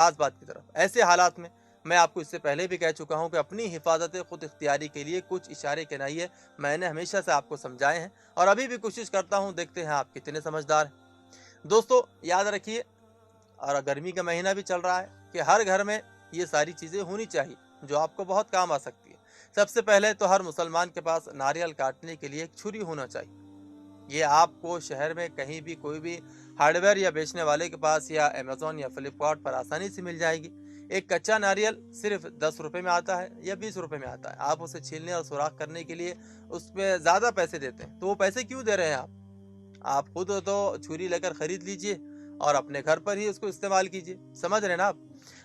खास बात की तरफ। ऐसे हालात में मैं आपको इससे पहले भी कह चुका हूं कि अपनी हिफाजत खुद इख्तियारी के लिए कुछ इशारे कहनाइए मैंने हमेशा से आपको समझाए हैं और अभी भी कोशिश करता हूं। देखते हैं आप कितने समझदार हैं। दोस्तों याद रखिए, और गर्मी का महीना भी चल रहा है, कि हर घर में ये सारी चीज़ें होनी चाहिए जो आपको बहुत काम आ सकती है। सबसे पहले तो हर मुसलमान के पास नारियल काटने के लिए एक छुरी होना चाहिए। ये आपको शहर में कहीं भी कोई भी हार्डवेयर या बेचने वाले के पास या अमेज़न या फ्लिपकार्ट पर आसानी से मिल जाएगी। एक कच्चा नारियल सिर्फ 10 रुपए में आता है या 20 रुपए में आता है। आप उसे छीलने और सुराख करने के लिए उसमें ज़्यादा पैसे देते हैं, तो वो पैसे क्यों दे रहे हैं आप खुद तो छुरी लेकर खरीद लीजिए और अपने घर पर ही उसको इस्तेमाल कीजिए। समझ रहे हैं ना आप?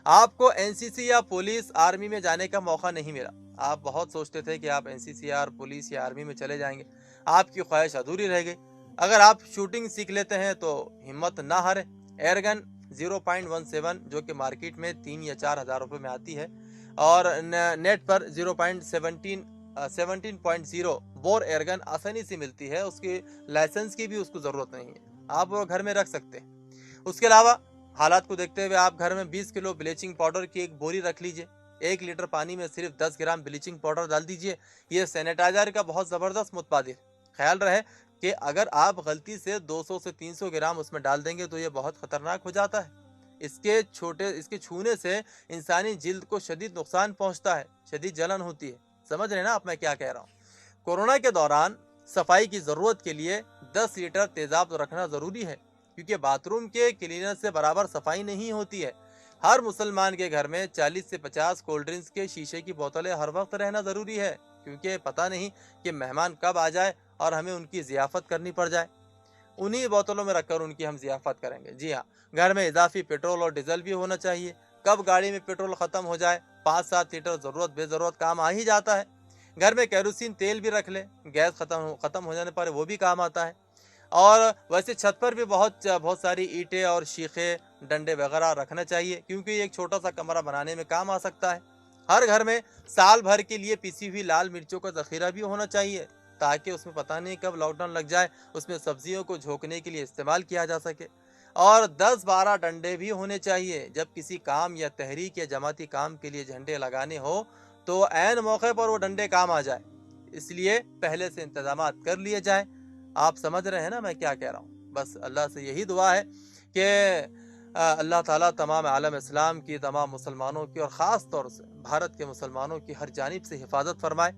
आपको एनसीसी या पुलिस आर्मी में जाने का मौका नहीं मिला। आप बहुत सोचते थे कि आप एनसीसी या पुलिस या आर्मी में चले जाएंगे, आपकी ख्वाहिश अधूरी रह गई। अगर आप शूटिंग सीख लेते हैं तो हिम्मत ना हारे। एयरगन 0.17 जो कि मार्केट में 3 या 4 हज़ार रुपये में आती है, और नेट पर 17.0 बोर एयरगन आसानी से मिलती है। उसकी लाइसेंस की भी उसको ज़रूरत नहीं है, आप वो घर में रख सकते हैं। उसके अलावा हालात को देखते हुए आप घर में 20 किलो ब्लीचिंग पाउडर की एक बोरी रख लीजिए। 1 लीटर पानी में सिर्फ 10 ग्राम ब्लीचिंग पाउडर डाल दीजिए। ये सैनिटाइजर का बहुत ज़बरदस्त मुतबादिल। ख्याल रहे कि अगर आप गलती से 200 से 300 ग्राम उसमें डाल देंगे तो ये बहुत खतरनाक हो जाता है। इसके छूने से इंसानी जिल्द को शदीद नुकसान पहुंचता है, शदीद जलन होती है। समझ रहे हैं ना आप मैं क्या कह रहा हूँ? कोरोना के दौरान सफाई की ज़रूरत के लिए 10 लीटर तेज़ाब रखना ज़रूरी है, क्योंकि बाथरूम के क्लीनर से बराबर सफाई नहीं होती है। हर मुसलमान के घर में 40 से 50 कोल्ड ड्रिंक्स के शीशे की बोतलें हर वक्त रहना ज़रूरी है, क्योंकि पता नहीं कि मेहमान कब आ जाए और हमें उनकी ज़ियाफ़त करनी पड़ जाए। उन्हीं बोतलों में रखकर उनकी हम ज़ियाफ़त करेंगे। जी हाँ, घर में इजाफी पेट्रोल और डीजल भी होना चाहिए। कब गाड़ी में पेट्रोल ख़त्म हो जाए, 5-7 लीटर ज़रूरत बेज़रूरत काम आ ही जाता है। घर में केरोसिन तेल भी रख लें, गैस ख़त्म हो जाने पर वो भी काम आता है। और वैसे छत पर भी बहुत सारी ईंटें और शीखे, डंडे वगैरह रखना चाहिए, क्योंकि ये एक छोटा सा कमरा बनाने में काम आ सकता है। हर घर में साल भर के लिए पिसी हुई लाल मिर्चों का ज़ख़ीरा भी होना चाहिए, ताकि उसमें पता नहीं कब लॉकडाउन लग जाए, उसमें सब्जियों को झोंकने के लिए इस्तेमाल किया जा सके। और 10-12 डंडे भी होने चाहिए। जब किसी काम या तहरीक या जमाती काम के लिए झंडे लगाने हो तो ऐन मौके पर वो डंडे काम आ जाए, इसलिए पहले से इंतजाम कर लिए जाए। आप समझ रहे हैं ना मैं क्या कह रहा हूँ? बस अल्लाह से यही दुआ है कि अल्लाह ताला तमाम आलम इस्लाम की, तमाम मुसलमानों की और ख़ास तौर से भारत के मुसलमानों की हर जानिब से हिफाजत फरमाए।